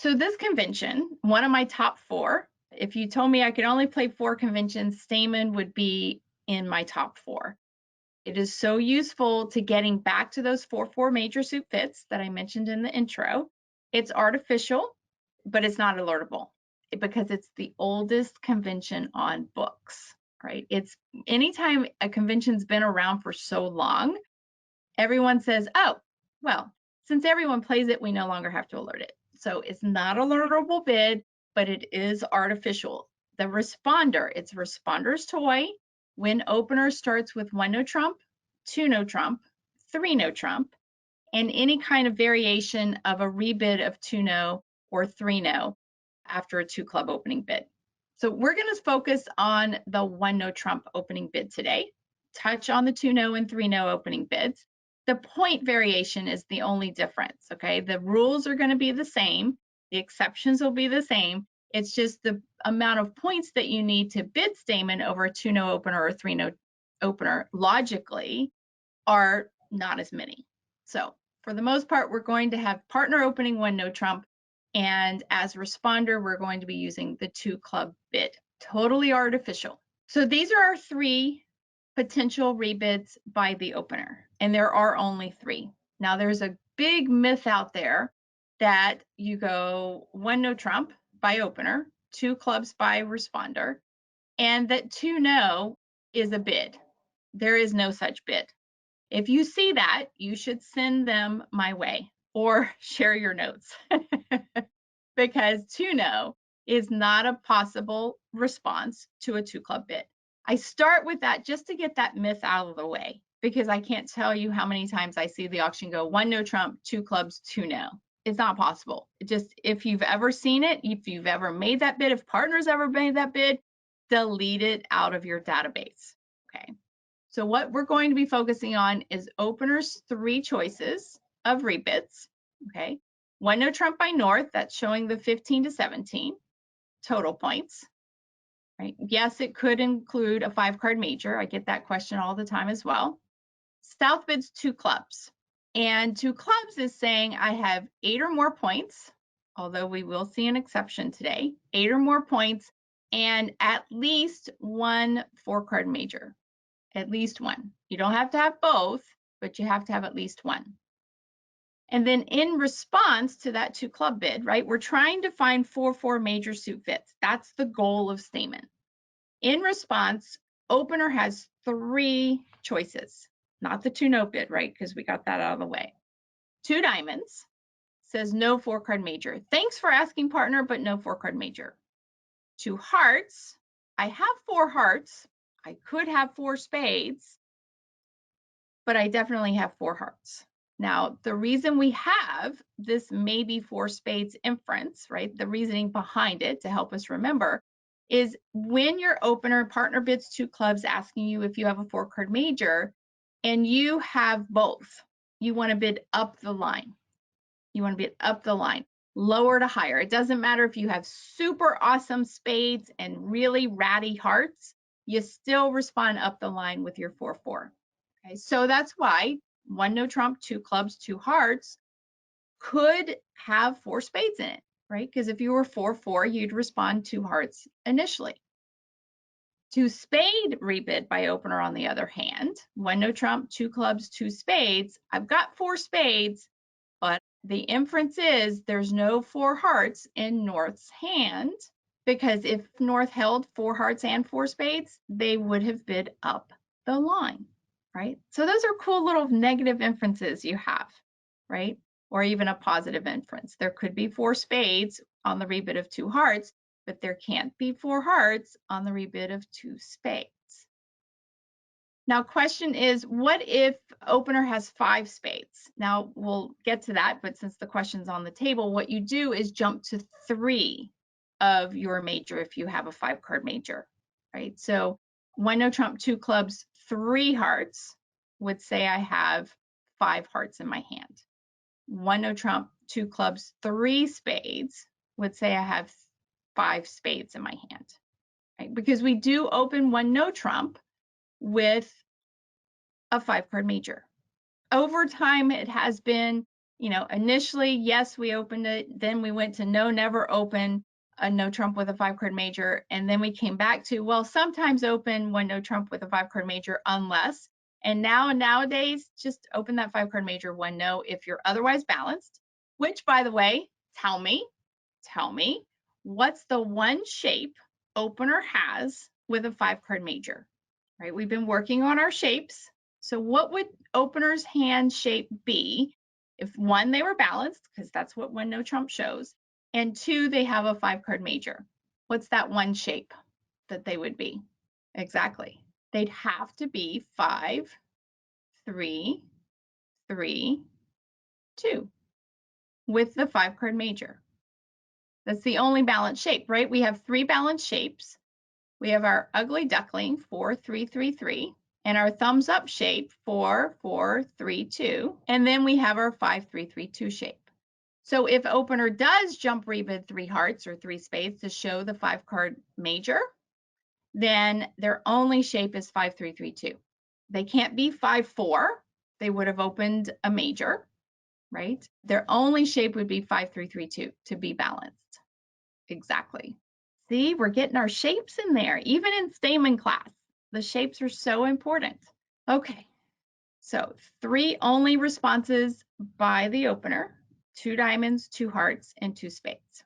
So this convention, one of my top 4, if you told me I could only play 4 conventions, Stayman would be in my top 4. It is so useful to getting back to those 4-4 major suit fits that I mentioned in the intro. It's artificial, but it's not alertable because it's the oldest convention on books, right? It's anytime a convention's been around for so long, everyone says, oh, well, since everyone plays it, we no longer have to alert it. So it's not a alertable bid, but it is artificial. The responder, it's Responder's toy. When opener starts with 1 no trump, 2 no trump, 3 no trump, and any kind of variation of a rebid of 2 no or 3 no after a 2 club opening bid. So we're going to focus on the 1 no trump opening bid today, touch on the 2 no and 3 no opening bids. The point variation is the only difference, okay? The rules are going to be the same. The exceptions will be the same. It's just the amount of points that you need to bid Stayman over a 2 no opener or a 3 no opener logically are not as many. So for the most part, we're going to have partner opening 1 no trump, and as responder, we're going to be using the 2 club bid. Totally artificial. So these are our 3 potential rebids by the opener, and there are only 3. Now there's a big myth out there that you go 1 no trump by opener, 2 clubs by responder, and that 2 no is a bid. There is no such bid. If you see that, you should send them my way or share your notes because 2 no is not a possible response to a 2 club bid. I start with that just to get that myth out of the way because I can't tell you how many times I see the auction go 1 no trump, 2 clubs, 2 no. It's not possible. It just, if you've ever seen it, if you've ever made that bid, if partners ever made that bid, delete it out of your database, okay? So what we're going to be focusing on is openers 3 choices of rebids, okay? 1 no trump by North, that's showing the 15 to 17 total points, right? Yes, it could include a 5-card major. I get that question all the time as well. South bids 2 clubs, and 2 clubs is saying I have 8 or more points, although we will see an exception today, 8 or more points, and at least 1 4-card major. At least 1. You don't have to have both, but you have to have at least 1. And then in response to that 2 club bid, right, we're trying to find 4-4 major suit fits. That's the goal of Stayman. In response, opener has 3 choices, not the 2 no bid, right, because we got that out of the way. 2 diamonds says no 4-card major. Thanks for asking, partner, but no 4-card major. 2 hearts, I have 4 hearts. I could have 4 spades, but I definitely have 4 hearts. Now, the reason we have this maybe 4 spades inference, right, the reasoning behind it to help us remember is when your opener partner bids 2 clubs asking you if you have a 4-card major and you have both, you want to bid up the line. You want to bid up the line, lower to higher. It doesn't matter if you have super awesome spades and really ratty hearts, you still respond up the line with your 4-4. Okay, so that's why 1 no trump, 2 clubs, 2 hearts could have 4 spades in it, right? Because if you were 4-4, you'd respond 2 hearts initially. 2 spade rebid by opener on the other hand, 1 no trump, 2 clubs, 2 spades. I've got 4 spades, but the inference is there's no 4 hearts in North's hand because if North held 4 hearts and 4 spades, they would have bid up the line, right? So those are cool little negative inferences you have, right? Or even a positive inference. There could be 4 spades on the rebid of 2 hearts, but there can't be 4 hearts on the rebid of 2 spades. Now, question is, what if opener has 5 spades? Now, we'll get to that, but since the question's on the table, what you do is jump to 3 of your major if you have a 5-card major, right? So 1 no trump, 2 clubs, 3 hearts would say I have 5 hearts in my hand. 1 no trump, 2 clubs, 3 spades would say I have 5 spades in my hand, right? Because we do open 1 no trump with a 5-card major. Over time, it has been You know, initially, yes, we opened it. Then we went to no, never open a no trump with a 5-card major. And then we came back to, well, sometimes open when no trump with a 5-card major unless. And nowadays, just open that 5-card major when no, if you're otherwise balanced, which, by the way, tell me, what's the one shape opener has with a 5-card major, right? We've been working on our shapes. So what would opener's hand shape be if one, they were balanced, because that's what when no trump shows, and two, they have a 5-card major? What's that one shape that they would be? Exactly. They'd have to be 5, 3, 3, 2 with the 5-card major. That's the only balanced shape, right? We have 3 balanced shapes. We have our ugly duckling, 4, 3, 3, 3, and our thumbs up shape, 4, 4, 3, 2, and then we have our 5, 3, 3, 2 shape. So if opener does jump rebid 3 hearts or 3 spades to show the 5-card major, then their only shape is 5, 3, 3, 2. They can't be 5, 4. They would have opened a major, right? Their only shape would be 5, 3, 3, 2 to be balanced. Exactly. See, we're getting our shapes in there, even in Stayman class. The shapes are so important. Okay, so 3 only responses by the opener: 2 diamonds, 2 hearts, and 2 spades.